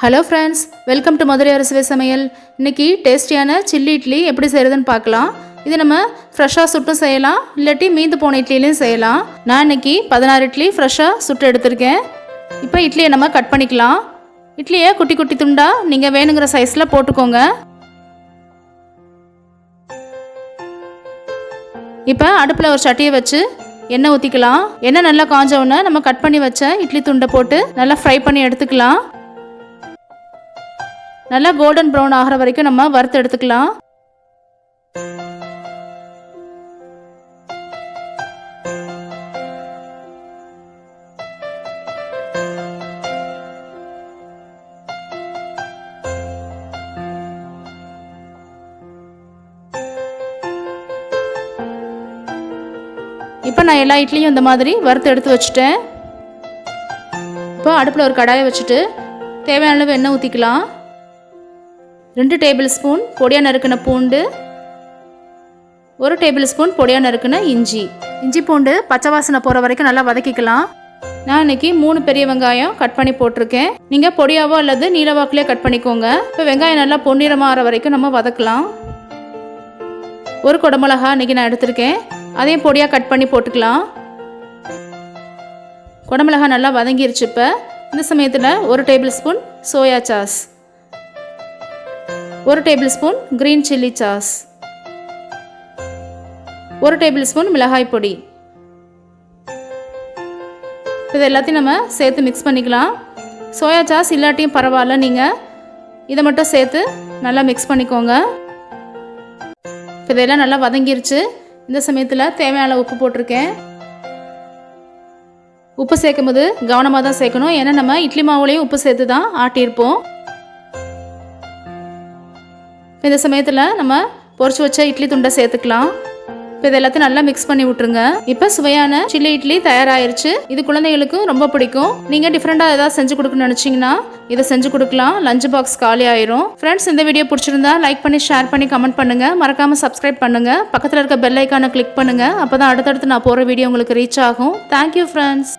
Hello ஃப்ரெண்ட்ஸ், welcome to Madurai அரசுவை சமையல். இன்றைக்கி டேஸ்டியான சில்லி இட்லி எப்படி செய்கிறதுன்னு பார்க்கலாம். இது நம்ம ஃப்ரெஷ்ஷாக சுட்டும் செய்யலாம், இல்லாட்டி மீந்து போன இட்லிலையும் செய்யலாம். நான் இன்றைக்கி 16 இட்லி ஃப்ரெஷ்ஷாக சுட்டு எடுத்திருக்கேன். இப்போ இட்லியை நம்ம கட் பண்ணிக்கலாம். இட்லியை குட்டி குட்டி துண்டாக நீங்கள் வேணுங்கிற சைஸில் போட்டுக்கோங்க. இப்போ அடுப்பில் ஒரு சட்டியை வச்சு எண்ணெய் ஊற்றிக்கலாம். எண்ணெய் நல்லா காஞ்சவுடனே நம்ம கட் பண்ணி வச்ச இட்லி துண்டை போட்டு நல்லா ஃப்ரை பண்ணி எடுத்துக்கலாம். நல்லா கோல்டன் ப்ரௌன் ஆகிற வரைக்கும் நம்ம வறுத்து எடுத்துக்கலாம். இப்போ நான் எல்லா இட்லியும் இந்த மாதிரி வறுத்து எடுத்து வச்சுட்டேன். இப்போ அடுப்பில் ஒரு கடாயை வச்சுட்டு தேவையான அளவு எண்ணெய் ஊற்றிக்கலாம். 2 டேபிள் ஸ்பூன் பொடியாக நறுக்கின பூண்டு, 1 டேபிள் ஸ்பூன் பொடியாக நறுக்கின இஞ்சி பூண்டு பச்சை வாசனை போகிற வரைக்கும் நல்லா வதக்கிக்கலாம். நான் இன்றைக்கி 3 பெரிய வெங்காயம் கட் பண்ணி போட்டிருக்கேன். நீங்கள் பொடியாவோ அல்லது நீலவாக்கிலே கட் பண்ணிக்கோங்க. இப்போ வெங்காயம் நல்லா பொன்னிறமாக ஆகிற வரைக்கும் நம்ம வதக்கலாம். 1 குடமிளகா இன்றைக்கி நான் எடுத்திருக்கேன், அதையும் பொடியாக கட் பண்ணி போட்டுக்கலாம். குடமிளகா நல்லா வதங்கிருச்சு. இப்போ இந்த சமயத்தில் 1 table spoon soya sauce, 1 table spoon green chilli sauce, 1 table spoon மிளகாய் பொடி. இது எல்லாத்தையும் நம்ம சேர்த்து மிக்ஸ் பண்ணிக்கலாம். சோயா சாஸ் இல்லாட்டியும் பரவாயில்ல, நீங்கள் இதை மட்டும் சேர்த்து நல்லா மிக்ஸ் பண்ணிக்கோங்க. இதெல்லாம் நல்லா வதங்கிருச்சு. இந்த சமயத்தில் தேவையான உப்பு போட்டிருக்கேன். உப்பு சேர்க்கும் போது கவனமாக தான் சேர்க்கணும், ஏன்னா நம்ம இட்லி மாவுலேயும் உப்பு சேர்த்து தான் ஆட்டியிருப்போம். இந்த சமயத்தில் நம்ம பொரிச்சு வச்ச இட்லி துண்டை சேர்த்துக்கலாம். இப்போ இது எல்லாத்தையும் நல்லா மிக்ஸ் பண்ணி விட்டுருங்க. இப்போ சுவையான சில்லி இட்லி தயாராகிருச்சு. இது குழந்தைகளுக்கும் ரொம்ப பிடிக்கும். நீங்கள் டிஃப்ரெண்ட்டாக ஏதாவது செஞ்சு கொடுக்கணும்னு நினச்சிங்கன்னா இதை செஞ்சு கொடுக்கலாம். லஞ்ச் பாக்ஸ் காலி ஆயிரும். ஃப்ரெண்ட்ஸ், இந்த வீடியோ பிடிச்சிருந்தா லைக் பண்ணி ஷேர் பண்ணி கமெண்ட் பண்ணுங்கள். மறக்காமல் சப்ஸ்கிரைப் பண்ணுங்கள். பக்கத்தில் இருக்க பெல் ஐக்கானை கிளிக் பண்ணுங்கள். அப்போ தான் அடுத்தடுத்து நான் போகிற வீடியோ உங்களுக்கு ரீச் ஆகும். Thank you friends.